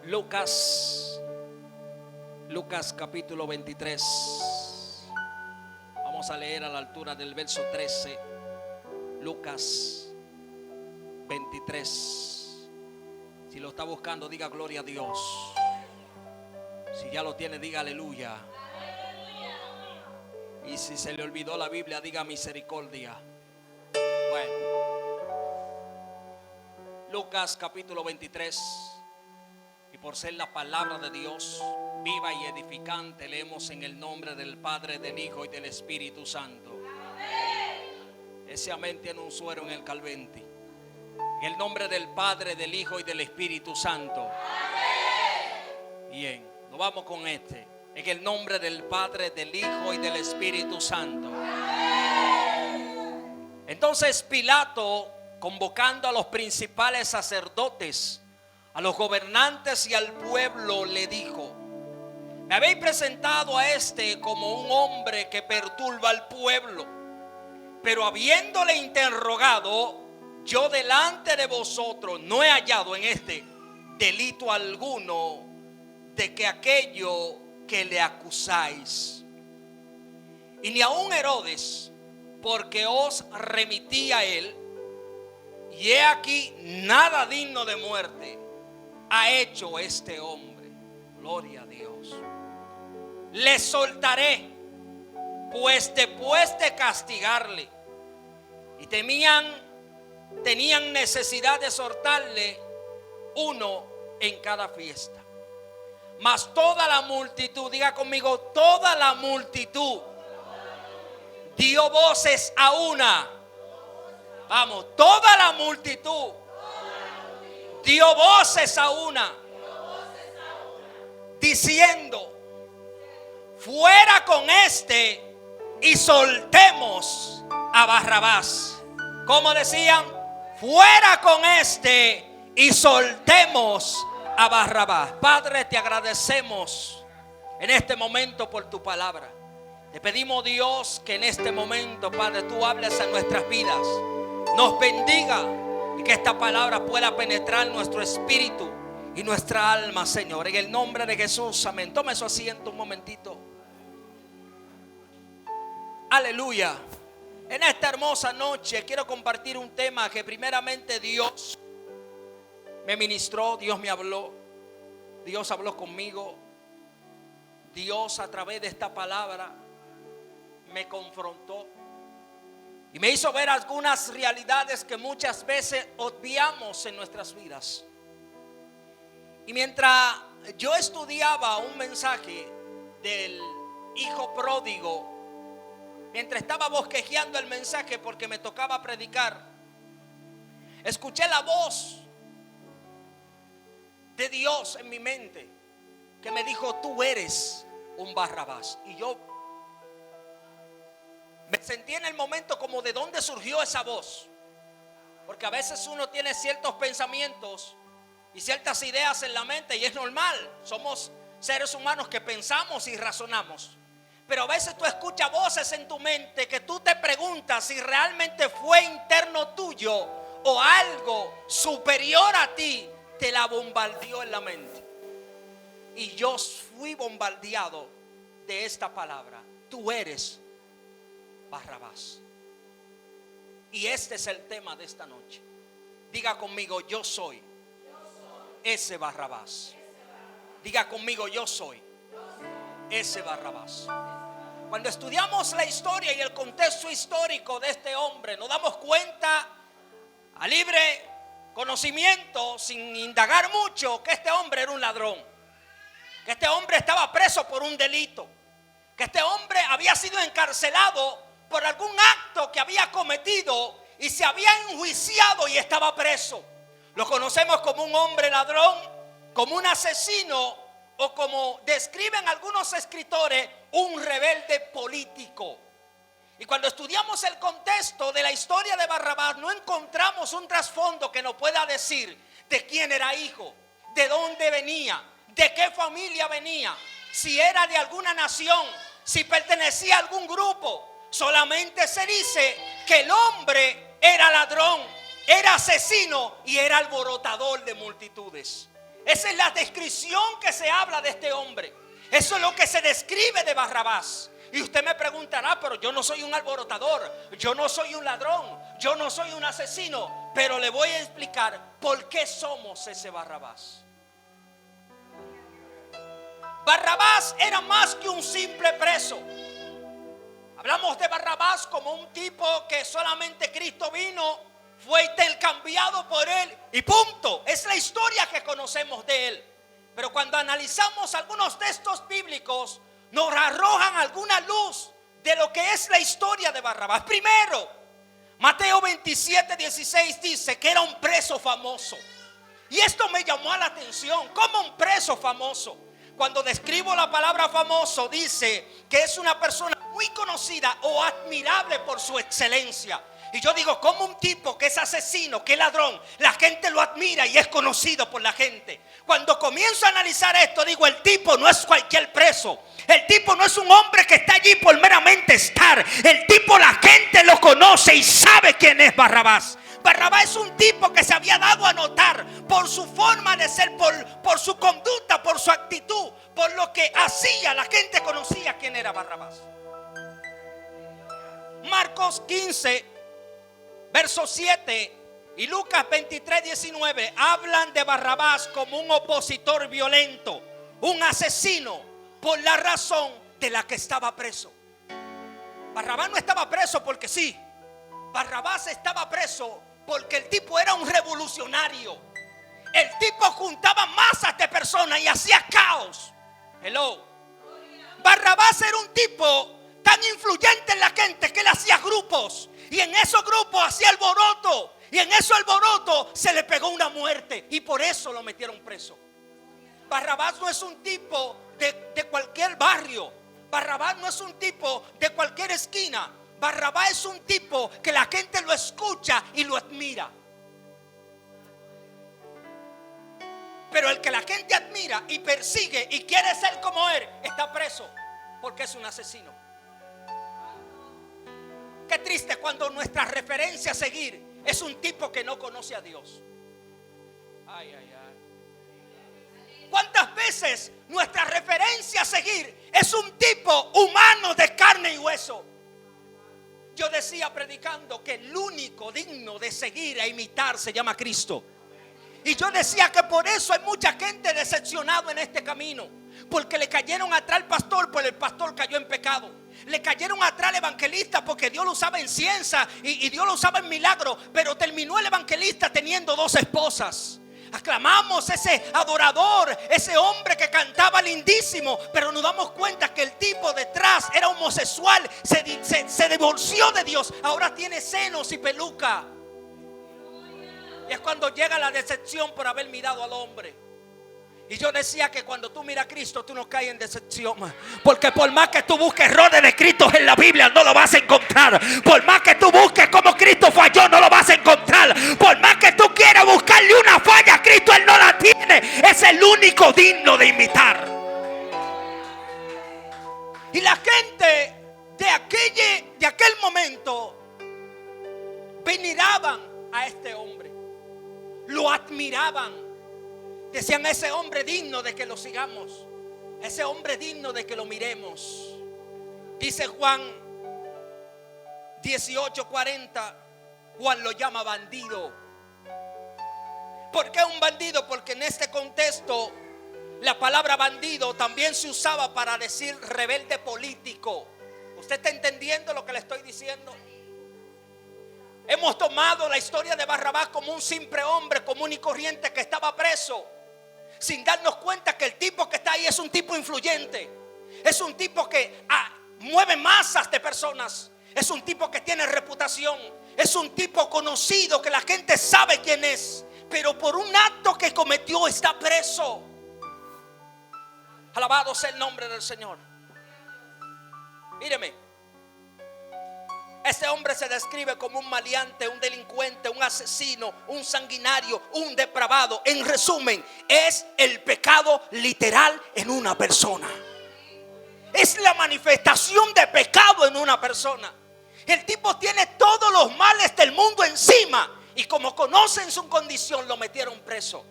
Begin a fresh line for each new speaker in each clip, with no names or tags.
Lucas capítulo 23. Vamos a leer a la altura del verso 13. Lucas 23. Si lo está buscando, diga gloria a Dios. Si ya lo tiene, diga aleluya. Y si se le olvidó la Biblia, diga misericordia. Bueno, Lucas capítulo 23. Y por ser la palabra de Dios viva y edificante, leemos en el nombre del Padre, del Hijo y del Espíritu Santo. Amén. Ese amén tiene un suero en el calventi. En el nombre del Padre, del Hijo y del Espíritu Santo. Amén. Bien, nos vamos con este. En el nombre del Padre, del Hijo y del Espíritu Santo. Amén. Entonces Pilato, convocando a los principales sacerdotes, a los gobernantes y al pueblo, le dijo: me habéis presentado a este como un hombre que perturba al pueblo, pero habiéndole interrogado, yo delante de vosotros no he hallado en este delito alguno de que aquello que le acusáis. Y ni aun Herodes, porque os remití a él, y he aquí nada digno de muerte ha hecho este hombre. Gloria a Dios. Le soltaré, pues después de castigarle, y tenían necesidad de soltarle uno en cada fiesta. Mas toda la multitud, diga conmigo, toda la multitud dio voces a una. Vamos, toda la multitud dio voces a una, diciendo: fuera con este y soltemos a Barrabás. ¿Cómo decían? Fuera con este y soltemos a Barrabás. Padre, te agradecemos en este momento por tu palabra. Te pedimos, Dios, que en este momento, Padre, tú hables a nuestras vidas, nos bendiga, y que esta palabra pueda penetrar nuestro espíritu y nuestra alma, Señor, en el nombre de Jesús, amén. Tome su asiento un momentito. Aleluya. En esta hermosa noche quiero compartir un tema que primeramente Dios me ministró, Dios me habló, Dios habló conmigo. Dios, a través de esta palabra, me confrontó y me hizo ver algunas realidades que muchas veces obviamos en nuestras vidas. Y mientras yo estudiaba un mensaje del hijo pródigo, mientras estaba bosquejeando el mensaje porque me tocaba predicar, escuché la voz de Dios en mi mente que me dijo: tú eres un Barrabás. Y yo me sentí en el momento como de dónde surgió esa voz, porque a veces uno tiene ciertos pensamientos y ciertas ideas en la mente, y es normal, somos seres humanos que pensamos y razonamos. Pero a veces tú escuchas voces en tu mente que tú te preguntas si realmente fue interno tuyo o algo superior a ti te la bombardeó en la mente. Y yo fui bombardeado de esta palabra: tú eres Barrabás. Y este es el tema de esta noche. Diga conmigo: yo soy ese Barrabás. Diga conmigo: yo soy ese Barrabás. Cuando estudiamos la historia y el contexto histórico de este hombre, nos damos cuenta a libre conocimiento, sin indagar mucho, que este hombre era un ladrón, que este hombre estaba preso por un delito, que este hombre había sido encarcelado por algún acto que había cometido y se había enjuiciado y estaba preso. Lo conocemos como un hombre ladrón, como un asesino, o como describen algunos escritores, un rebelde político. Y cuando estudiamos el contexto de la historia de Barrabás, no encontramos un trasfondo que nos pueda decir de quién era hijo, de dónde venía, de qué familia venía, si era de alguna nación, si pertenecía a algún grupo. Solamente se dice que el hombre era ladrón, era asesino y era alborotador de multitudes. Esa es la descripción que se habla de este hombre. Eso es lo que se describe de Barrabás. Y usted me preguntará, pero yo no soy un alborotador, yo no soy un ladrón, yo no soy un asesino. Pero le voy a explicar por qué somos ese Barrabás. Barrabás era más que un simple preso. Hablamos de Barrabás como un tipo que solamente Cristo vino, fue intercambiado por él y punto. Es la historia que conocemos de él. Pero cuando analizamos algunos textos bíblicos, nos arrojan alguna luz de lo que es la historia de Barrabás. Primero, Mateo 27:16 dice que era un preso famoso. Y esto me llamó la atención. ¿Cómo un preso famoso? Cuando describo la palabra famoso, dice que es una persona muy conocida o admirable por su excelencia. Y yo digo, como un tipo que es asesino, que es ladrón, la gente lo admira y es conocido por la gente. Cuando comienzo a analizar esto, digo, el tipo no es cualquier preso. El tipo no es un hombre que está allí por meramente estar. El tipo, la gente lo conoce y sabe quién es Barrabás. Barrabás es un tipo que se había dado a notar por su forma de ser, por su conducta, por su actitud, por lo que hacía. La gente conocía quién era Barrabás. Marcos 15, verso 7 y Lucas 23:19 hablan de Barrabás como un opositor violento, un asesino, por la razón de la que estaba preso. Barrabás no estaba preso porque sí. Barrabás estaba preso porque el tipo era un revolucionario. El tipo juntaba masas de personas y hacía caos. Hello. Barrabás era un tipo tan influyente en la gente que él hacía grupos. Y en esos grupos hacía alboroto. Y en esos alborotos se le pegó una muerte. Y por eso lo metieron preso. Barrabás no es un tipo de cualquier barrio. Barrabás no es un tipo de cualquier esquina. Barrabás es un tipo que la gente lo escucha y lo admira. Pero el que la gente admira y persigue y quiere ser como él, está preso porque es un asesino. Qué triste cuando nuestra referencia a seguir es un tipo que no conoce a Dios. Ay, ay, ay. ¿Cuántas veces nuestra referencia a seguir es un tipo humano de carne y hueso? Yo decía predicando que el único digno de seguir e imitar se llama Cristo. Y yo decía que por eso hay mucha gente decepcionado en este camino. Porque le cayeron atrás al pastor, pues el pastor cayó en pecado. Le cayeron atrás al evangelista porque Dios lo usaba en ciencia y Dios lo usaba en milagro. Pero terminó el evangelista teniendo 2 esposas. Aclamamos ese adorador, ese hombre que cantaba lindísimo, pero nos damos cuenta que el tipo detrás era homosexual, se divorció de Dios, ahora tiene senos y peluca. Y es cuando llega la decepción por haber mirado al hombre. Y yo decía que cuando tú miras a Cristo, tú no caes en decepción. Porque por más que tú busques errores de Cristo en la Biblia, no lo vas a encontrar. Por más que tú busques cómo Cristo falló, no lo vas a encontrar. Por más que tú quieras buscarle una falla a Cristo, Él no la tiene. Es el único digno de imitar. Y la gente de aquel momento veneraban a este hombre. Lo admiraban. Decían, ese hombre digno de que lo sigamos, ese hombre digno de que lo miremos. Dice Juan 18:40, Juan lo llama bandido. ¿Por qué un bandido? Porque en este contexto la palabra bandido también se usaba para decir rebelde político. ¿Usted está entendiendo lo que le estoy diciendo? Hemos tomado la historia de Barrabás como un simple hombre común y corriente que estaba preso, sin darnos cuenta que el tipo que está ahí es un tipo influyente. Es un tipo que mueve masas de personas. Es un tipo que tiene reputación. Es un tipo conocido que la gente sabe quién es. Pero por un acto que cometió está preso. Alabado sea el nombre del Señor. Míreme. Este hombre se describe como un maleante, un delincuente, un asesino, un sanguinario, un depravado. En resumen, es el pecado literal en una persona. Es la manifestación de pecado en una persona. El tipo tiene todos los males del mundo encima. Y como conocen su condición, lo metieron preso.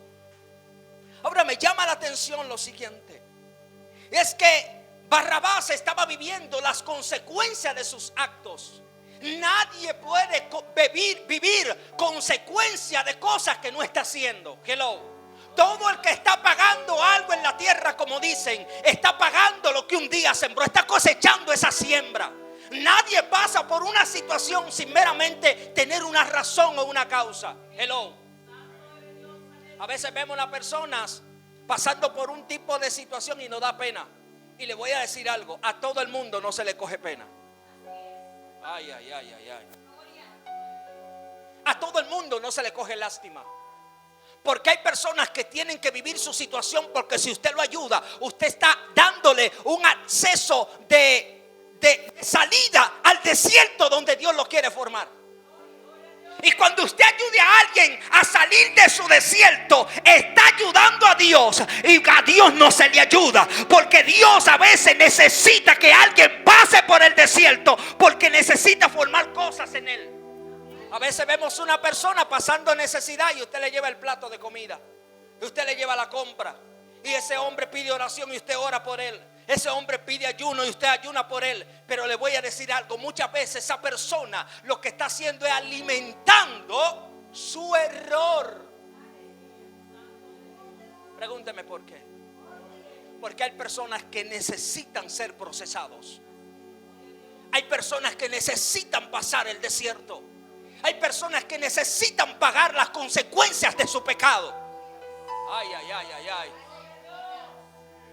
Ahora me llama la atención lo siguiente. Es que Barrabás estaba viviendo las consecuencias de sus actos. Nadie puede vivir consecuencias de cosas que no está haciendo. Hello. Todo el que está pagando algo en la tierra, como dicen, está pagando lo que un día sembró, está cosechando esa siembra. Nadie pasa por una situación sin meramente tener una razón o una causa. Hello. A veces vemos a personas pasando por un tipo de situación y nos da pena. Y le voy a decir algo, a todo el mundo no se le coge pena. Ay, ay, ay, ay, ay. A todo el mundo no se le coge lástima. Porque hay personas que tienen que vivir su situación, porque si usted lo ayuda, usted está dándole un acceso de salida al desierto donde Dios lo quiere formar. Y cuando usted ayude a alguien a salir de su desierto, está ayudando a Dios. Y a Dios no se le ayuda, porque Dios a veces necesita que alguien pase por el desierto, porque necesita formar cosas en él. A veces vemos una persona pasando necesidad y usted le lleva el plato de comida, y usted le lleva la compra, y ese hombre pide oración y usted ora por él. Ese hombre pide ayuno y usted ayuna por él. Pero le voy a decir algo, muchas veces esa persona lo que está haciendo es alimentando su error. Pregúnteme por qué. Porque hay personas que necesitan ser procesados. Hay personas que necesitan pasar el desierto. Hay personas que necesitan pagar las consecuencias de su pecado. Ay, ay, ay, ay, ay.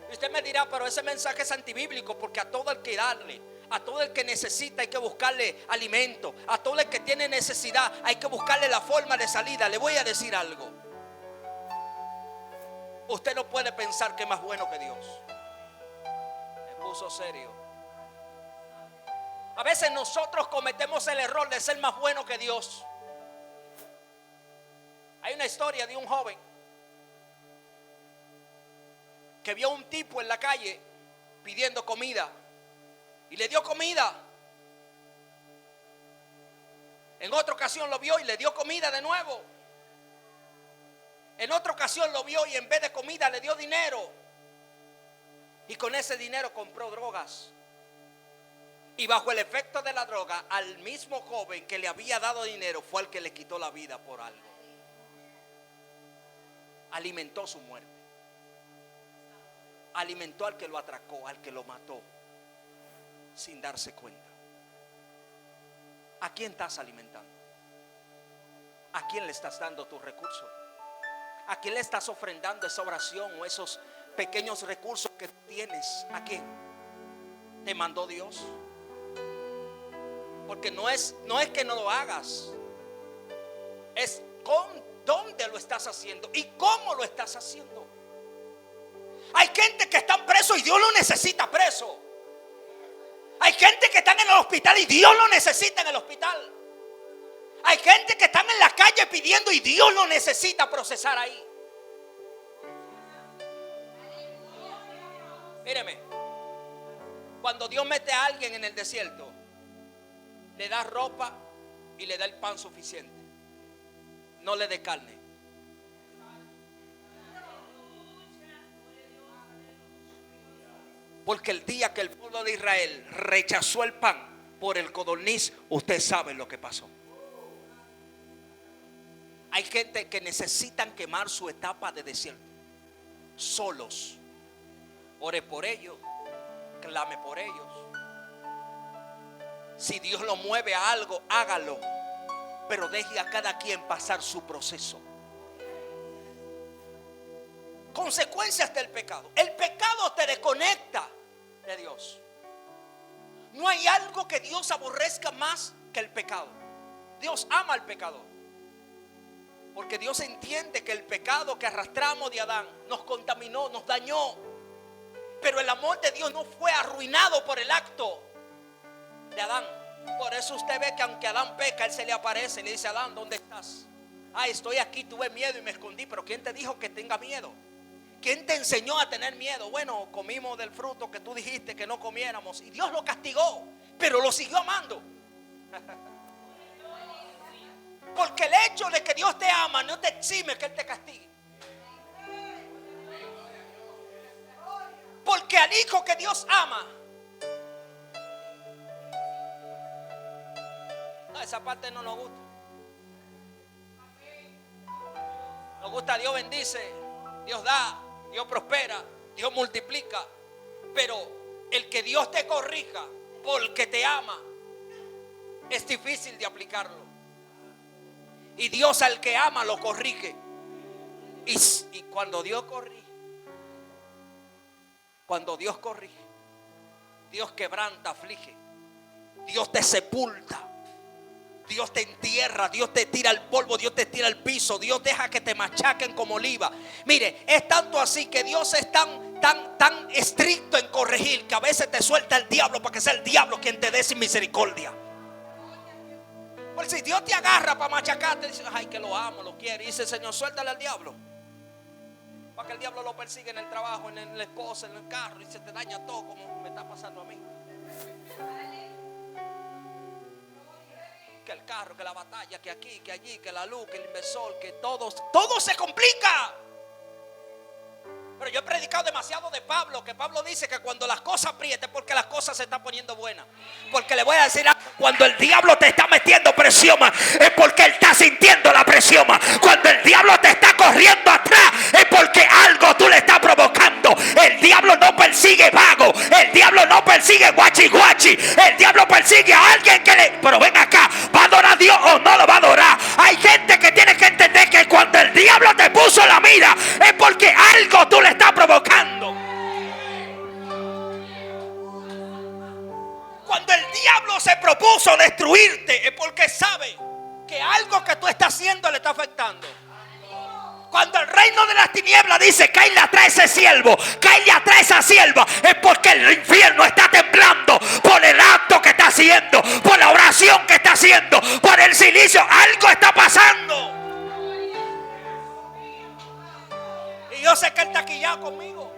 Y usted me dirá, pero ese mensaje es antibíblico, porque a todo el que darle, a todo el que necesita hay que buscarle alimento, a todo el que tiene necesidad hay que buscarle la forma de salida. Le voy a decir algo. Usted no puede pensar que es más bueno que Dios. Me puso serio. A veces nosotros cometemos el error de ser más bueno que Dios. Hay una historia de un joven que vio a un tipo en la calle pidiendo comida y le dio comida. En otra ocasión lo vio y le dio comida de nuevo. En otra ocasión lo vio y en vez de comida le dio dinero. Y con ese dinero compró drogas. Y bajo el efecto de la droga, al mismo joven que le había dado dinero fue el que le quitó la vida por algo. Alimentó su muerte. Alimentó al que lo atracó, al que lo mató, sin darse cuenta. ¿A quién estás alimentando? ¿A quién le estás dando tus recursos? ¿A quién le estás ofrendando esa oración o esos pequeños recursos que tienes? ¿A quién? ¿Te mandó Dios? Porque no es que no lo hagas, es con dónde lo estás haciendo y cómo lo estás haciendo. Hay gente que está preso y Dios lo necesita preso. Hay gente que está en el hospital y Dios lo necesita en el hospital. Hay gente que está en la calle pidiendo y Dios lo necesita procesar ahí. Míreme, cuando Dios mete a alguien en el desierto, le da ropa y le da el pan suficiente. No le dé carne. Porque el día que el pueblo de Israel rechazó el pan por el codorniz, usted sabe lo que pasó. Hay gente que necesitan quemar su etapa de desierto solos. Ore por ellos, clame por ellos. Si Dios lo mueve a algo, hágalo, pero deje a cada quien pasar su proceso. Consecuencias del pecado. El pecado te desconecta de Dios. No hay algo que Dios aborrezca más que el pecado. Dios ama al pecador, porque Dios entiende que el pecado que arrastramos de Adán nos contaminó, nos dañó. Pero el amor de Dios no fue arruinado por el acto de Adán. Por eso usted ve que aunque Adán peca, él se le aparece y le dice: Adán, ¿dónde estás? Ay, estoy aquí, tuve miedo y me escondí. Pero ¿quién te dijo que tenga miedo? ¿Quién te enseñó a tener miedo? Bueno, comimos del fruto que tú dijiste que no comiéramos y Dios lo castigó, pero lo siguió amando. Porque el hecho de que Dios te ama no te exime que Él te castigue. al hijo que Dios ama. No, esa parte no nos gusta. Nos gusta Dios bendice, Dios da, Dios prospera, Dios multiplica. Pero el que Dios te corrija porque te ama es difícil de aplicarlo. Y Dios al que ama lo corrige. Y cuando Dios corrige, Dios quebranta, aflige, Dios te sepulta, Dios te entierra, Dios te tira al polvo, Dios te tira al piso, Dios deja que te machaquen como oliva. Mire, es tanto así que Dios es tan estricto en corregir que a veces te suelta el diablo para que sea el diablo quien te dé sin misericordia. Porque si Dios te agarra para machacarte, dice, ay, que lo amo, lo quiere, y dice, Señor, suéltale al diablo, para que el diablo lo persiga en el trabajo, en la esposa, en el carro, y se te daña todo como me está pasando a mí. Que el carro, que la batalla, que aquí, que allí, que la luz, que el inversor, que todo se complica. Pero yo he predicado demasiado de Pablo, que Pablo dice que cuando las cosas aprieten, porque las cosas se están poniendo buenas. Porque le voy a decir algo, cuando el diablo te está metiendo presión, es porque él está sintiendo la presión. Cuando el diablo te está corriendo atrás, es porque algo tú le estás provocando. El diablo no persigue vago, el diablo no persigue guachi guachi, el diablo persigue a alguien que le... Pero ven acá, ¿va a adorar a Dios o no lo va a adorar? Hay gente que tiene que entender que cuando el diablo te puso la mira, es porque algo tú le estás provocando. Cuando el diablo se propuso destruirte, es porque sabe que algo que tú estás haciendo le está afectando. Cuando el reino de las tinieblas dice, cállate atrás ese siervo, cállate atrás esa sierva, es porque el infierno está temblando por el acto que está haciendo, por la oración que está haciendo, por el silicio. Algo está pasando. Y yo sé que él está aquí ya conmigo.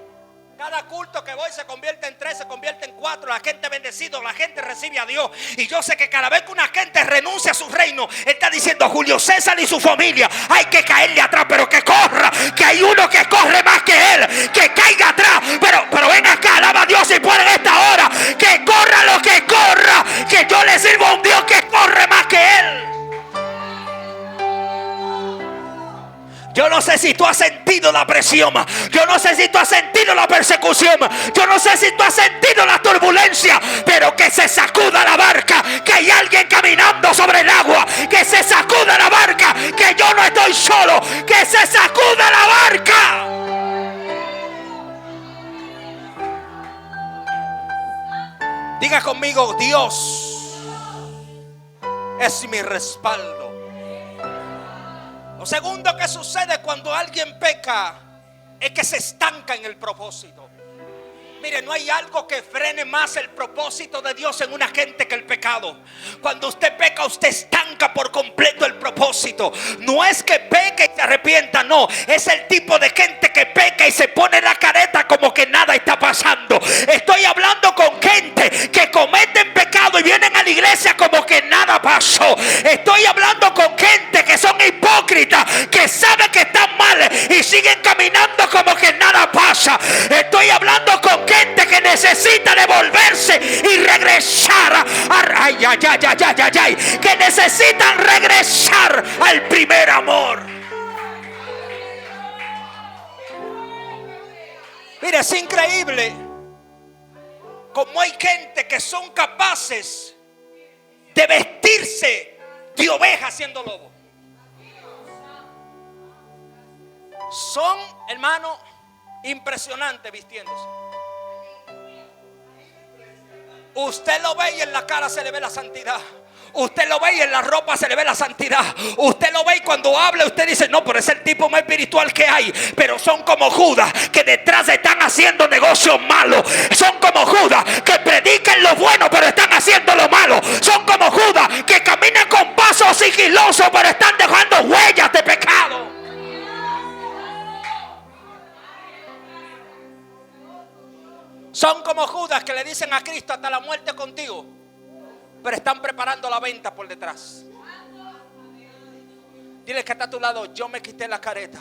Cada culto que voy se convierte en 3, se convierte en 4. La gente bendecido, la gente recibe a Dios. Y yo sé que cada vez que una gente renuncia a su reino, él está diciendo, Julio César y su familia, hay que caerle atrás, pero que corra, que hay uno que corre más que él, que caiga atrás. Pero ven acá, alaba a Dios y puede en esta hora, que corra lo que corra, que yo le sirvo a un Dios que corre más que él. Yo no sé si tú has sentido la presión, yo no sé si tú has sentido la persecución, yo no sé si tú has sentido la turbulencia, pero que se sacuda la barca, que hay alguien caminando sobre el agua, que se sacuda la barca, que yo no estoy solo, que se sacuda la barca. Diga conmigo, Dios es mi respaldo. Lo segundo que sucede cuando alguien peca es que se estanca en el propósito. Mire, no hay algo que frene más el propósito de Dios en una gente que el pecado. Cuando usted peca, usted estanca por completo el propósito. No es que peque y se arrepienta, no. Es el tipo de gente que peca y se pone la careta como que nada está pasando. Estoy hablando con gente que cometen pecado y vienen a la iglesia como que nada pasó. Estoy hablando con gente que son hipócritas, que saben que están mal y siguen caminando como que nada pasa. Estoy hablando con gente que necesita devolverse y regresar que necesitan regresar al primer amor. Mira, es increíble como hay gente que son capaces de vestirse de oveja siendo lobo. Son, hermano, impresionantes vistiéndose. Usted lo ve y en la cara se le ve la santidad. Usted lo ve y en la ropa se le ve la santidad. Usted lo ve y cuando habla usted dice, no, pero es el tipo más espiritual que hay. Pero son como Judas, que detrás están haciendo negocios malos. Son como Judas, que predican lo bueno pero están haciendo lo malo. Son como Judas, que caminan con pasos sigilosos pero están dejando huellas de pecado. Son como Judas, que le dicen a Cristo hasta la muerte contigo, pero están preparando la venta por detrás. Dile que está a tu lado, yo me quité la careta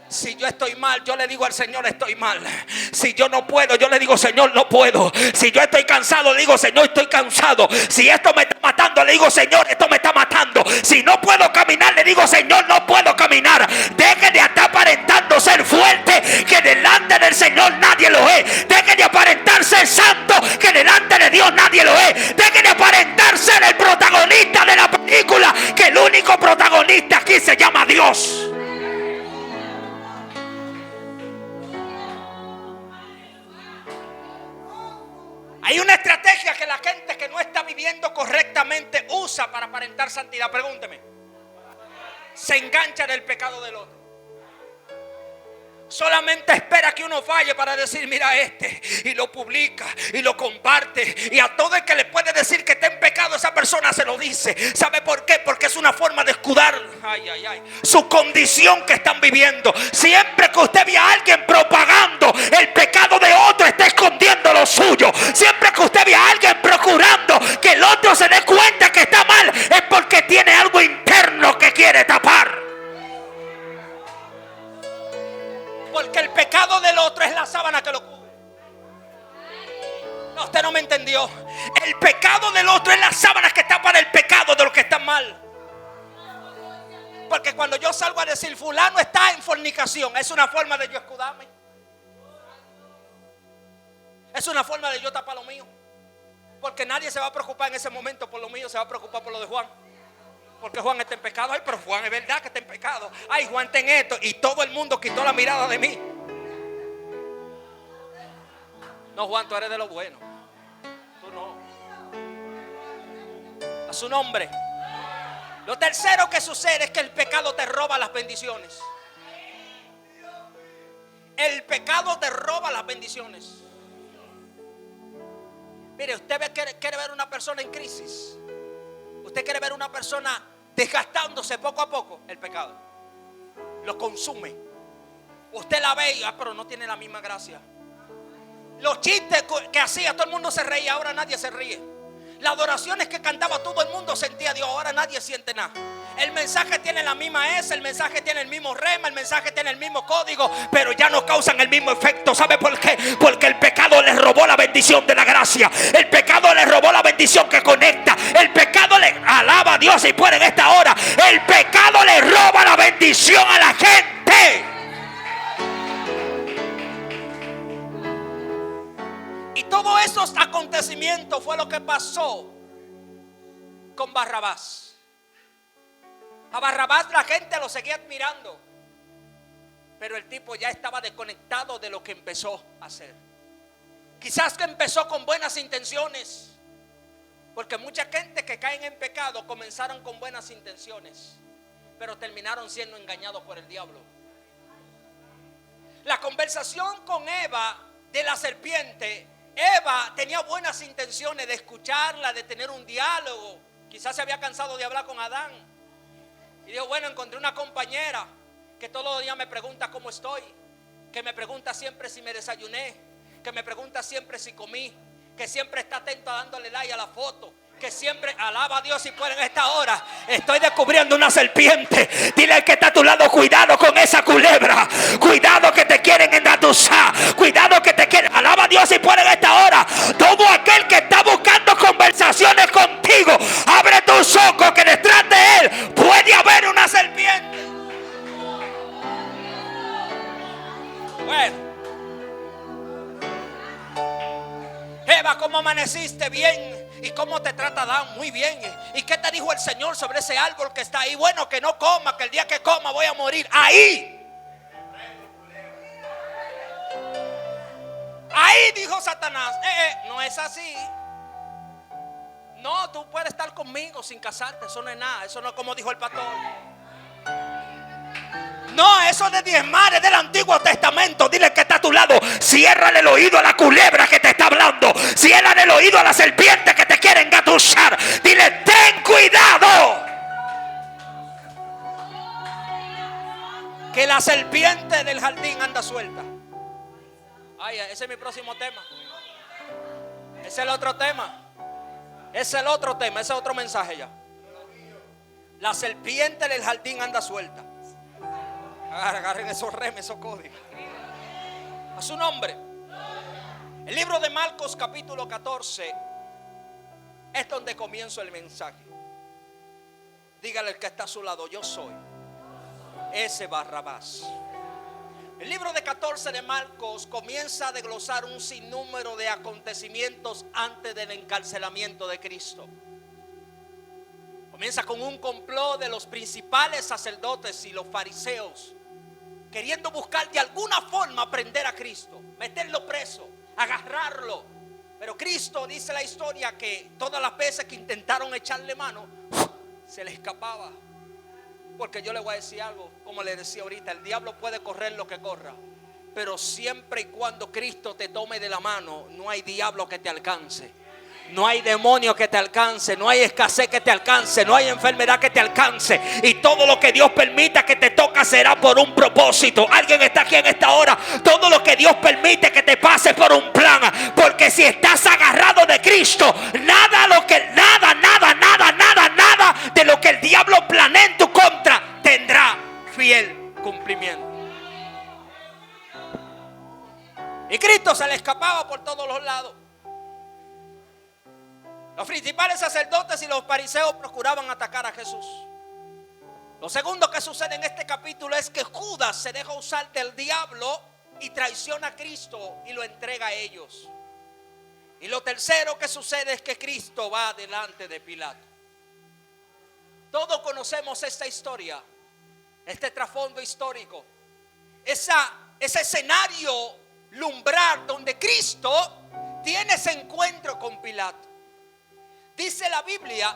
Si yo estoy mal, yo le digo al Señor, estoy mal. Si yo no puedo, yo le digo, Señor, no puedo. Si yo estoy cansado, le digo, Señor, estoy cansado. Si esto me está matando, le digo, Señor, esto me está matando. Si no puedo caminar, le digo, Señor, no puedo caminar. Deje de estar aparentando ser fuerte, que delante del Señor nadie lo es. Deje de aparentar ser santo, que delante de Dios nadie lo es. Deje de aparentar ser el protagonista de la película, que el único protagonista aquí se llama Dios. Hay una estrategia que la gente que no está viviendo correctamente usa para aparentar santidad. Pregúnteme. Se engancha en el pecado del otro. Solamente espera que uno falle para decir, mira este, y lo publica y lo comparte, y a todo el que le puede decir que está en pecado, esa persona se lo dice. ¿Sabe por qué? Porque es una forma de escudar su condición que están viviendo. Siempre que usted ve a alguien propagando el pecado de otro, está escondiendo lo suyo. Siempre que usted ve a alguien procurando que el otro se dé cuenta que está mal, es porque tiene algo interno que quiere tapar. Porque el pecado del otro es la sábana que lo cubre. No, usted no me entendió. El pecado del otro es la sábana que tapa el pecado de los que están mal. Porque cuando yo salgo a decir fulano está en fornicación, es una forma de yo escudarme. Es una forma de yo tapar lo mío. Porque nadie se va a preocupar en ese momento por lo mío, se va a preocupar por lo de Juan. Porque Juan está en pecado. Ay, pero Juan es verdad que está en pecado. Ay, Juan está en esto. Y todo el mundo quitó la mirada de mí. No, Juan, tú eres de lo bueno. Tú no. A su nombre. Lo tercero que sucede es que el pecado te roba las bendiciones. El pecado te roba las bendiciones. Mire, usted quiere ver una persona en crisis. Usted quiere ver una persona desgastándose poco a poco. El pecado lo consume. Usted la ve y pero no tiene la misma gracia. Los chistes que hacía, todo el mundo se reía, ahora nadie se ríe. Las adoraciones que cantaba, todo el mundo sentía a Dios, ahora nadie siente nada. El mensaje tiene la misma S, el mensaje tiene el mismo rema, el mensaje tiene el mismo código, pero ya no causan el mismo efecto. ¿Sabe por qué? Porque el pecado les robó la bendición de la gracia. El pecado les robó la bendición que conecta. El pecado le alaba a Dios y puede en esta hora. El pecado le roba la bendición a la gente. Y todos esos acontecimientos fue lo que pasó con Barrabás. A Barrabás la gente lo seguía admirando, pero el tipo ya estaba desconectado de lo que empezó a hacer. Quizás que empezó con buenas intenciones, porque mucha gente que caen en pecado comenzaron con buenas intenciones, pero terminaron siendo engañados por el diablo. La conversación con Eva de la serpiente, Eva tenía buenas intenciones de escucharla, de tener un diálogo. Quizás se había cansado de hablar con Adán y dijo, bueno, encontré una compañera que todos los días me pregunta cómo estoy, que me pregunta siempre si me desayuné, que me pregunta siempre si comí, que siempre está atento a dándole like a la foto, que siempre alaba a Dios si puede en esta hora. Estoy descubriendo una serpiente. Dile al que está a tu lado, cuidado con esa culebra. Cuidado que te quieren engatusar. Cuidado que te quieren. Alaba a Dios si puede en esta hora. Todo aquel que está buscando conversaciones contigo, abre tus ojos que detrás de él puede haber una serpiente. Bueno, Eva, ¿cómo amaneciste? Bien. ¿Y cómo te trata Adán? Muy bien. ¿Y qué te dijo el Señor sobre ese árbol que está ahí? Bueno, que no coma, que el día que coma voy a morir. Ahí dijo Satanás, no es así. No, tú puedes estar conmigo sin casarte. Eso no es nada. Eso no es como dijo el pastor. No, eso de diezmar es del Antiguo Testamento. Dile que está a tu lado, ciérrale el oído a la culebra que te está hablando. Ciérrale el oído a la serpiente que te quiere engatusar. Dile, ten cuidado, que la serpiente del jardín anda suelta. Ay, ese es mi próximo tema. Ese es el otro tema. Ese es el otro tema, ese es otro mensaje ya. La serpiente del jardín anda suelta. Agarren esos remes, esos códigos. A su nombre. El libro de Marcos capítulo 14 es donde comienzo el mensaje. Dígale al que está a su lado: yo soy ese Barrabás. El libro de 14 de Marcos comienza a desglosar un sinnúmero de acontecimientos antes del encarcelamiento de Cristo. Comienza con un complot de los principales sacerdotes y los fariseos, queriendo buscar de alguna forma prender a Cristo, meterlo preso, agarrarlo. Pero Cristo, dice la historia, que todas las veces que intentaron echarle mano, se le escapaba. Porque yo le voy a decir algo, como le decía ahorita, el diablo puede correr lo que corra, pero siempre y cuando Cristo te tome de la mano, no hay diablo que te alcance. No hay demonio que te alcance, no hay escasez que te alcance, no hay enfermedad que te alcance. Y todo lo que Dios permita que te toca será por un propósito. Alguien está aquí en esta hora. Todo lo que Dios permite que te pase por un plan. Porque si estás agarrado de Cristo, nada de lo que el diablo planea en tu contra tendrá fiel cumplimiento. Y Cristo se le escapaba por todos los lados. Los principales sacerdotes y los fariseos procuraban atacar a Jesús. Lo segundo que sucede en este capítulo es que Judas se deja usar del diablo y traiciona a Cristo y lo entrega a ellos. Y lo tercero que sucede es que Cristo va delante de Pilato. Todos conocemos esta historia, este trasfondo histórico, ese escenario lumbrar donde Cristo tiene ese encuentro con Pilato. Dice la Biblia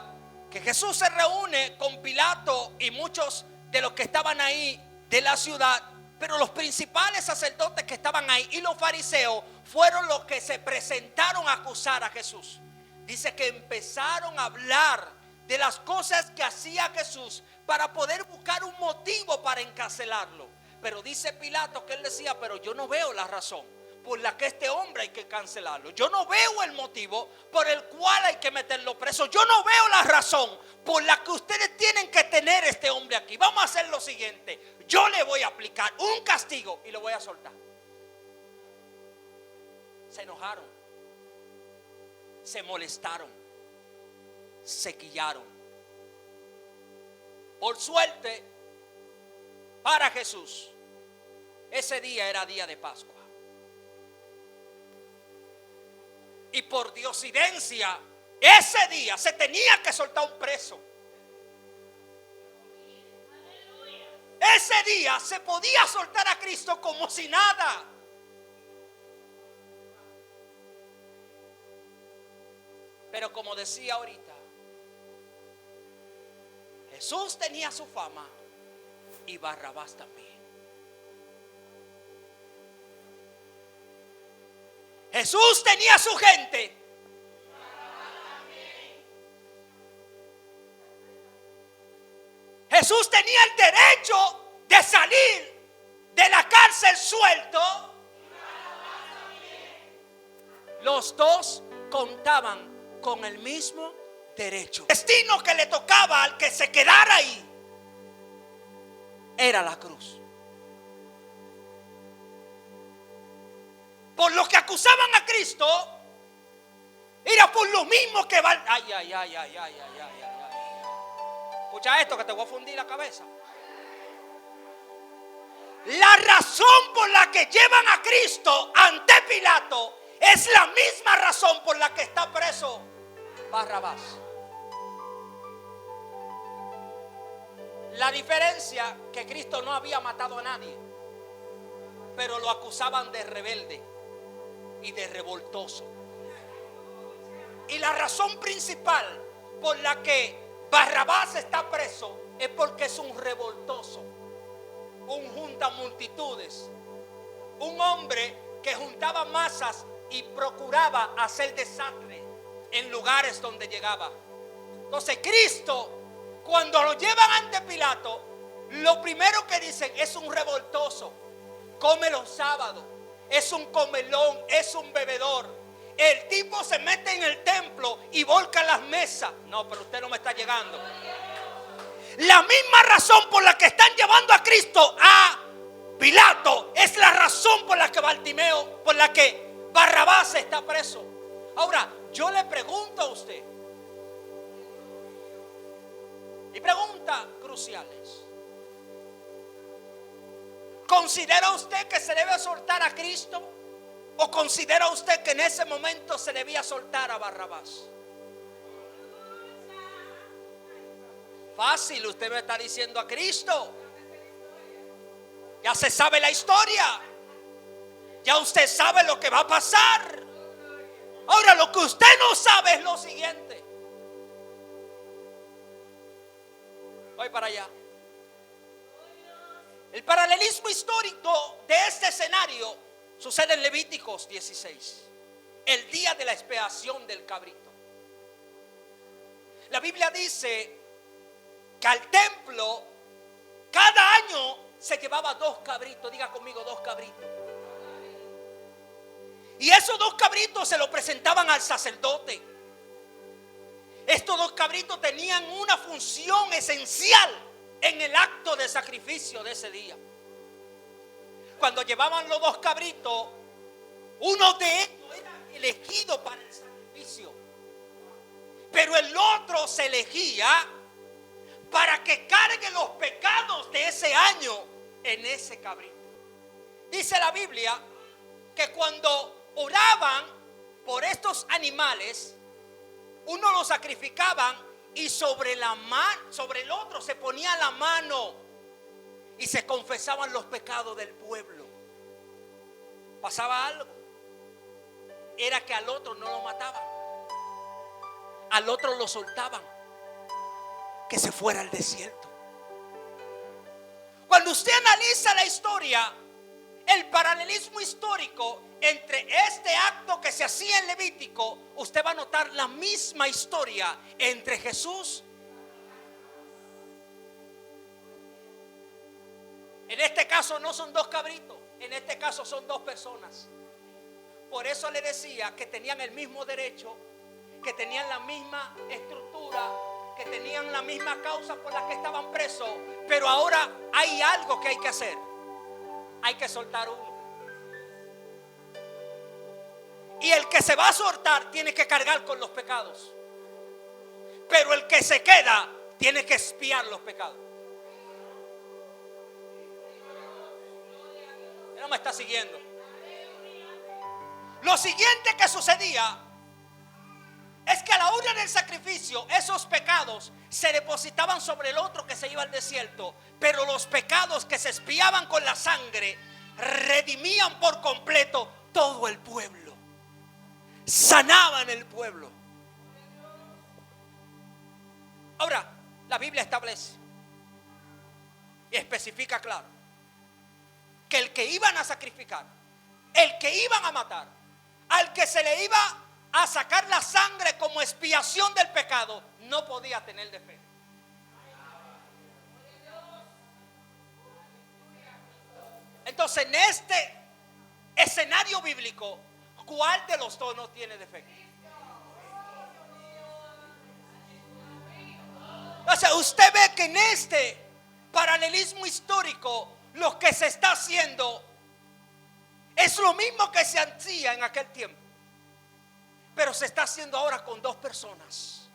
que Jesús se reúne con Pilato y muchos de los que estaban ahí de la ciudad, pero los principales sacerdotes que estaban ahí y los fariseos fueron los que se presentaron a acusar a Jesús. Dice que empezaron a hablar de las cosas que hacía Jesús para poder buscar un motivo para encarcelarlo. Pero dice Pilato que él decía: pero yo no veo la razón por la que este hombre hay que cancelarlo. Yo no veo el motivo por el cual hay que meterlo preso. Yo no veo la razón por la que ustedes tienen que tener este hombre aquí. Vamos a hacer lo siguiente: yo le voy a aplicar un castigo y lo voy a soltar. Se enojaron, se molestaron, se quillaron. Por suerte para Jesús, ese día era día de Pascua. Y por diosidencia, ese día se tenía que soltar un preso. Ese día se podía soltar a Cristo como si nada. Pero como decía ahorita, Jesús tenía su fama y Barrabás también. Jesús tenía su gente. Jesús tenía el derecho de salir de la cárcel suelto. Los dos contaban con el mismo derecho. El destino que le tocaba al que se quedara ahí era la cruz. Por lo que acusaban a Cristo, era por lo mismo que va. Ay. Escucha esto que te voy a fundir la cabeza. La razón por la que llevan a Cristo ante Pilato es la misma razón por la que está preso Barrabás. La diferencia que Cristo no había matado a nadie, pero lo acusaban de rebelde y de revoltoso. Y la razón principal por la que Barrabás está preso es porque es un revoltoso, un junta multitudes, un hombre que juntaba masas y procuraba hacer desastre en lugares donde llegaba. Entonces Cristo, cuando lo llevan ante Pilato, lo primero que dicen: es un revoltoso, come los sábados, es un comelón, es un bebedor. El tipo se mete en el templo y volca las mesas. No, pero usted no me está llegando. La misma razón por la que están llevando a Cristo a Pilato es la razón por la que Barrabás está preso. Ahora, yo le pregunto a usted, y preguntas cruciales: ¿considera usted que se debe soltar a Cristo? ¿O considera usted que en ese momento se debía soltar a Barrabás? Fácil, usted me está diciendo a Cristo. Ya se sabe la historia. Ya usted sabe lo que va a pasar. Ahora, lo que usted no sabe es lo siguiente. Voy para allá. El paralelismo histórico de este escenario sucede en Levíticos 16, el día de la expiación del cabrito. La Biblia dice que al templo cada año se llevaba 2 cabritos. Diga conmigo, 2 cabritos. Y esos 2 cabritos se lo presentaban al sacerdote. Estos 2 cabritos tenían una función esencial en el acto de sacrificio de ese día. Cuando llevaban los 2 cabritos, uno de ellos era elegido para el sacrificio, pero el otro se elegía para que cargue los pecados de ese año en ese cabrito. Dice la Biblia que cuando oraban por estos animales, uno lo sacrificaban y sobre el otro se ponía la mano y se confesaban los pecados del pueblo. Pasaba algo, era que al otro no lo mataban, al otro lo soltaban, que se fuera al desierto. Cuando usted analiza la historia, el paralelismo histórico entre este acto que se hacía en Levítico, usted va a notar la misma historia entre Jesús. En este caso no son 2 cabritos, en este caso son 2 personas. Por eso le decía que tenían el mismo derecho, que tenían la misma estructura, que tenían la misma causa por la que estaban presos. Pero ahora hay algo que hay que hacer. Hay que soltar uno. Y el que se va a soltar tiene que cargar con los pecados. Pero el que se queda tiene que expiar los pecados. Él no me está siguiendo. Lo siguiente que sucedía es que a la hora del sacrificio, esos pecados se depositaban sobre el otro que se iba al desierto. Pero los pecados que se expiaban con la sangre redimían por completo todo el pueblo. Sanaban el pueblo. Ahora, la Biblia establece y especifica claro que el que iban a sacrificar, el que iban a matar, al que se le iba a sacar la sangre como expiación del pecado, no podía tener defecto. Entonces, en este escenario bíblico, ¿cuál de los 2 no tiene defecto? O sea, usted ve que en este paralelismo histórico lo que se está haciendo es lo mismo que se hacía en aquel tiempo, pero se está haciendo ahora con 2 personas.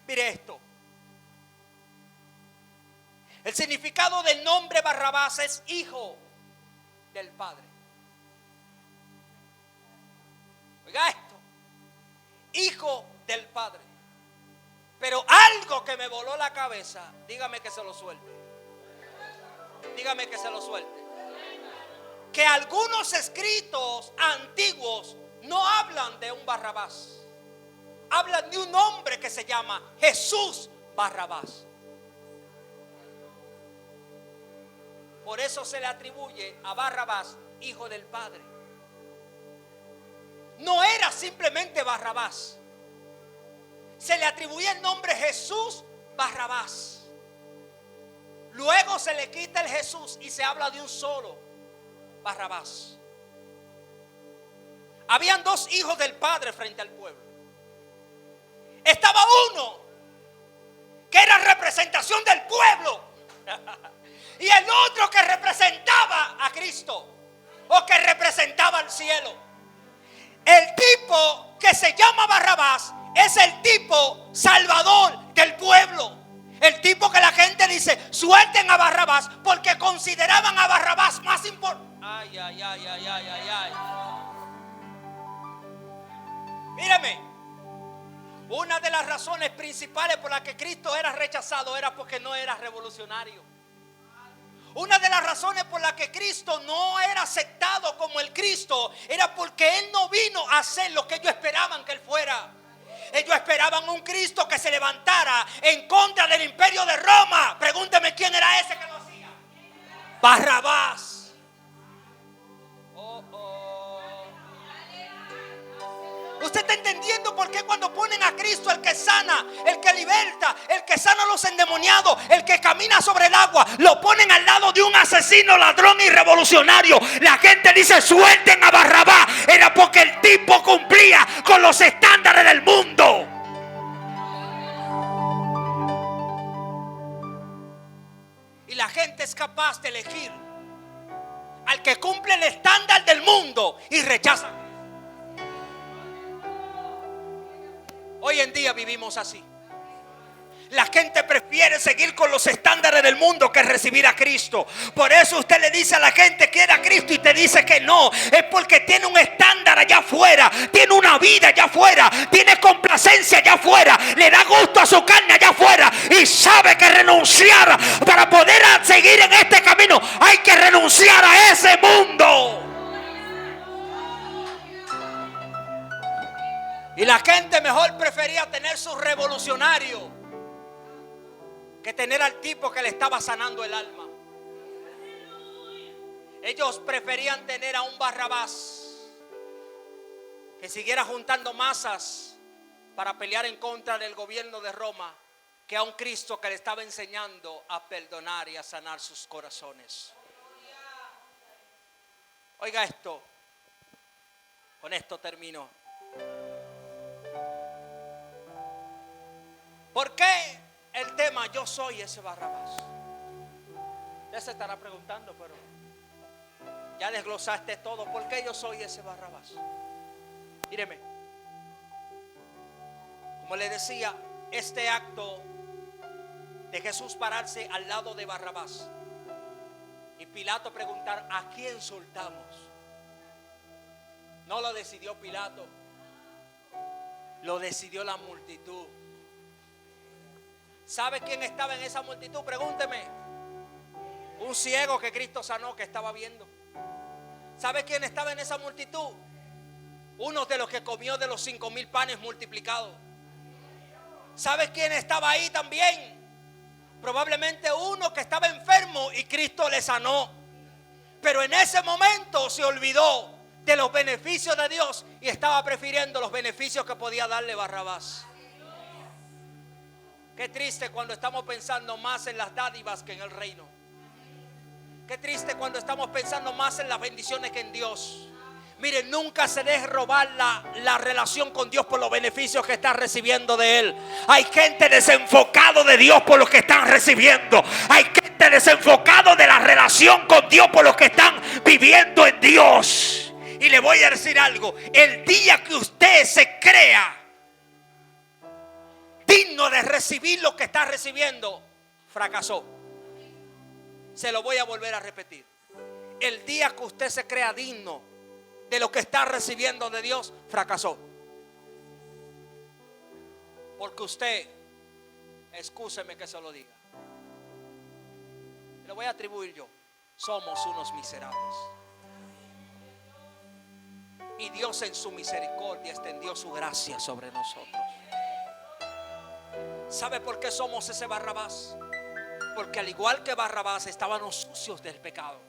Mire esto. El significado del nombre Barrabás es hijo del Padre. Oiga esto, hijo del Padre. Pero algo que me voló la cabeza, dígame que se lo suelte. Dígame que se lo suelte. Que algunos escritos antiguos no hablan de un Barrabás, hablan de un hombre que se llama Jesús Barrabás. Por eso se le atribuye a Barrabás, hijo del Padre. No era simplemente Barrabás, se le atribuye el nombre Jesús Barrabás. Luego se le quita el Jesús y se habla de un solo Barrabás. Habían 2 hijos del Padre frente al pueblo. Estaba uno que era representación del pueblo y el otro que representaba a Cristo o que representaba al cielo. El tipo que se llama Barrabás es el tipo salvador del pueblo. El tipo que la gente dice, suelten a Barrabás, porque consideraban a Barrabás más importante. Ay, ay, ay, ay, ay, ay, ay. Míreme, una de las razones principales por las que Cristo era rechazado era porque no era revolucionario. Una de las razones por las que Cristo no era aceptado como el Cristo era porque Él no vino a hacer lo que ellos esperaban que Él fuera. Ellos esperaban un Cristo que se levantara en contra del imperio de Roma. Pregúnteme quién era ese que lo hacía. Barrabás. ¿Usted está entendiendo por qué cuando ponen a Cristo, el que sana, el que liberta, el que sana a los endemoniados, el que camina sobre el agua, lo ponen al lado de un asesino, ladrón y revolucionario? La gente dice, suelten a Barrabás. Era porque el tipo cumplía con los estándares del mundo. Y la gente es capaz de elegir al que cumple el estándar del mundo y rechaza. Hoy en día vivimos así. La gente prefiere seguir con los estándares del mundo que recibir a Cristo. Por eso usted le dice a la gente, quiere a Cristo, y te dice que no. Es porque tiene un estándar allá afuera, tiene una vida allá afuera, tiene complacencia allá afuera, le da gusto a su carne allá afuera, y sabe que renunciar para poder seguir en este camino hay que renunciar a ese mundo. Y la gente mejor prefería tener su revolucionario que tener al tipo que le estaba sanando el alma. Ellos preferían tener a un Barrabás que siguiera juntando masas para pelear en contra del gobierno de Roma, que a un Cristo que le estaba enseñando a perdonar y a sanar sus corazones. Oiga esto, con esto termino. ¿Por qué el tema yo soy ese Barrabás? Ya se estará preguntando, pero ya desglosaste todo. ¿Por qué yo soy ese Barrabás? Míreme, como le decía, este acto de Jesús pararse al lado de Barrabás y Pilato preguntar, ¿a quién soltamos? No lo decidió Pilato, lo decidió la multitud. ¿Sabe quién estaba en esa multitud? Pregúnteme. Un ciego que Cristo sanó, que estaba viendo. ¿Sabe quién estaba en esa multitud? Uno de los que comió de los 5,000 panes multiplicados. ¿Sabe quién estaba ahí también? Probablemente uno que estaba enfermo y Cristo le sanó. Pero en ese momento se olvidó de los beneficios de Dios y estaba prefiriendo los beneficios que podía darle Barrabás. Qué triste cuando estamos pensando más en las dádivas que en el reino. Qué triste cuando estamos pensando más en las bendiciones que en Dios. Mire, nunca se deje robar la relación con Dios por los beneficios que está recibiendo de Él. Hay gente desenfocado de Dios por los que están recibiendo. Hay gente desenfocado de la relación con Dios por los que están viviendo en Dios. Y le voy a decir algo. El día que usted se crea digno de recibir lo que está recibiendo, fracasó. Se lo voy a volver a repetir. El día que usted se crea digno de lo que está recibiendo de Dios, fracasó. Porque usted, excúseme que se lo diga, lo voy a atribuir yo, somos unos miserables. Y Dios en su misericordia extendió su gracia sobre nosotros. ¿Sabe por qué somos ese Barrabás? Porque al igual que Barrabás estábamos sucios del pecado.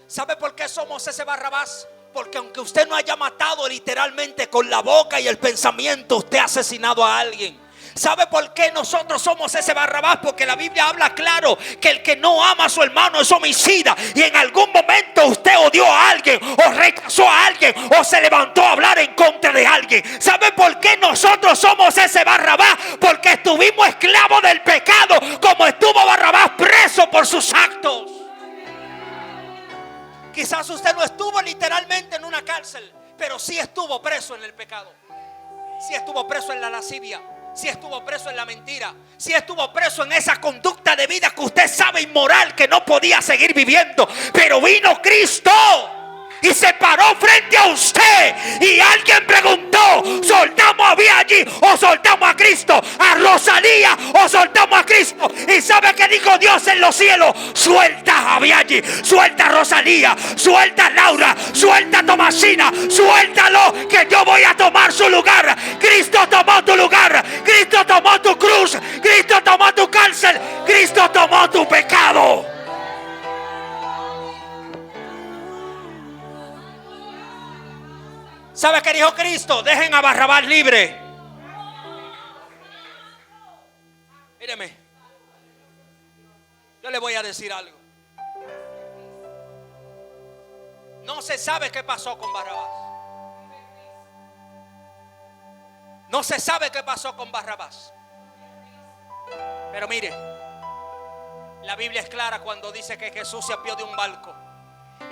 ¿Sabe por qué somos ese Barrabás? Porque aunque usted no haya matado literalmente con la boca y el pensamiento, usted ha asesinado a alguien. ¿Sabe por qué nosotros somos ese Barrabás? Porque la Biblia habla claro que el que no ama a su hermano es homicida. Y en algún momento usted odió a alguien, o rechazó a alguien, o se levantó a hablar en contra de alguien. ¿Sabe por qué nosotros somos ese Barrabás? Porque estuvimos esclavos del pecado, como estuvo Barrabás preso por sus actos. Quizás usted no estuvo literalmente en una cárcel, pero sí estuvo preso en el pecado. Sí estuvo preso en la lascivia. Sí estuvo preso en la mentira. Sí estuvo preso en esa conducta de vida que usted sabe inmoral, que no podía seguir viviendo. Pero vino Cristo y se paró frente a usted, y alguien preguntó: ¿soltamos a Biaggi o soltamos a Cristo? ¿A Rosalía o soltamos a Cristo? Y ¿sabe qué dijo Dios en los cielos? Suelta a Biaggi, suelta a Rosalía, suelta a Laura, suelta a Tomasina, suéltalo, que yo voy a tomar su lugar. Cristo tomó tu lugar, Cristo tomó tu cruz, Cristo tomó tu cárcel, Cristo tomó tu pecado. ¿Sabe qué dijo Cristo? Dejen a Barrabás libre. Míreme, yo le voy a decir algo. No se sabe qué pasó con Barrabás. No se sabe qué pasó con Barrabás. Pero mire, la Biblia es clara cuando dice que Jesús se apió de un barco,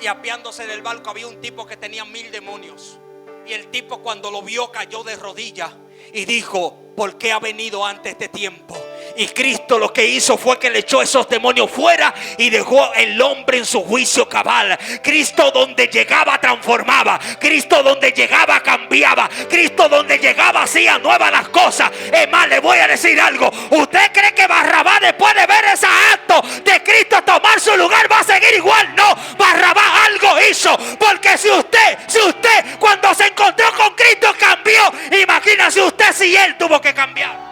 y apiándose del barco había un tipo que tenía 1000 demonios. Y el tipo, cuando lo vio, cayó de rodillas y dijo: ¿por qué ha venido antes de tiempo? Y Cristo lo que hizo fue que le echó esos demonios fuera y dejó el hombre en su juicio cabal. Cristo donde llegaba transformaba. Cristo donde llegaba cambiaba. Cristo donde llegaba hacía nuevas las cosas. Es más, le voy a decir algo. ¿Usted cree que Barrabás, después de ver ese acto de Cristo tomar su lugar, va a seguir igual? No, Barrabás algo hizo. Porque si usted cuando se encontró con Cristo cambió, imagínese usted si él tuvo que cambiar.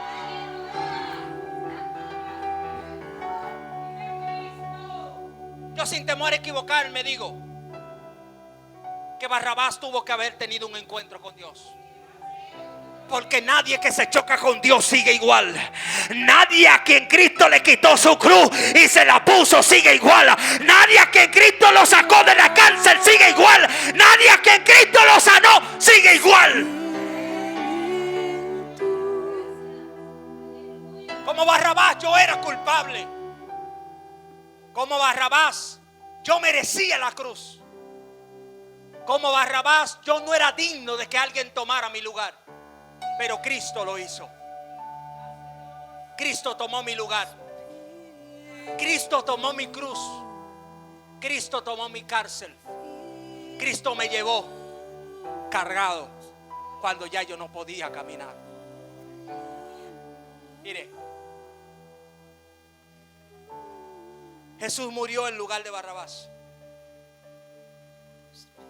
Yo, sin temor a equivocarme, digo que Barrabás tuvo que haber tenido un encuentro con Dios. Porque nadie que se choca con Dios sigue igual. Nadie a quien Cristo le quitó su cruz y se la puso sigue igual. Nadie a quien Cristo lo sacó de la cárcel sigue igual. Nadie a quien Cristo lo sanó sigue igual. Como Barrabás yo era culpable. Como Barrabás yo merecía la cruz. Como Barrabás yo no era digno de que alguien tomara mi lugar. Pero Cristo lo hizo. Cristo tomó mi lugar. Cristo tomó mi cruz. Cristo tomó mi cárcel. Cristo me llevó cargado cuando ya yo no podía caminar. Mire, Jesús murió en lugar de Barrabás.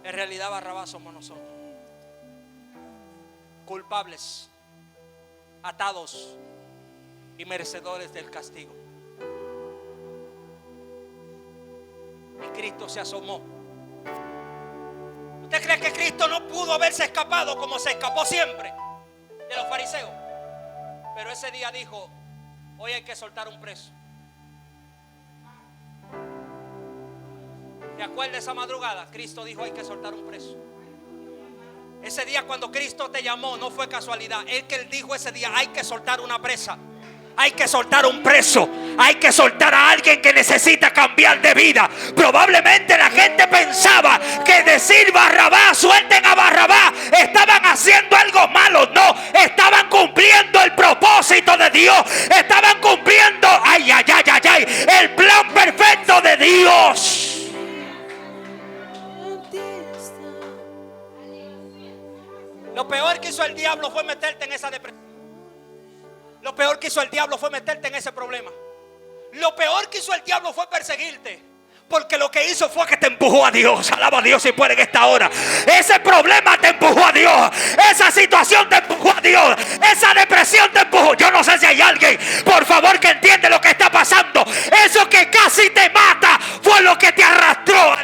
En realidad Barrabás somos nosotros, culpables, atados y merecedores del castigo. Y Cristo se asomó. ¿Usted cree que Cristo no pudo haberse escapado como se escapó siempre de los fariseos? Pero ese día dijo: hoy hay que soltar un preso. ¿Te acuerdas esa madrugada? Cristo dijo: hay que soltar un preso. Ese día cuando Cristo te llamó no fue casualidad. Él dijo ese día: hay que soltar una presa. Hay que soltar un preso. Hay que soltar a alguien que necesita cambiar de vida. Probablemente la gente pensaba que decir Barrabás, suelten a Barrabás, estaban haciendo algo malo. No, estaban cumpliendo el propósito de Dios. Estaban cumpliendo el plan perfecto de Dios. Lo peor que hizo el diablo fue meterte en esa depresión. Lo peor que hizo el diablo fue meterte en ese problema. Lo peor que hizo el diablo fue perseguirte. Porque lo que hizo fue que te empujó a Dios. Alaba a Dios si puede en esta hora. Ese problema te empujó a Dios. Esa situación te empujó a Dios. Esa depresión te empujó. Yo no sé si hay alguien, por favor, que entiende lo que está pasando. Eso que casi te mata fue lo que te arrastró a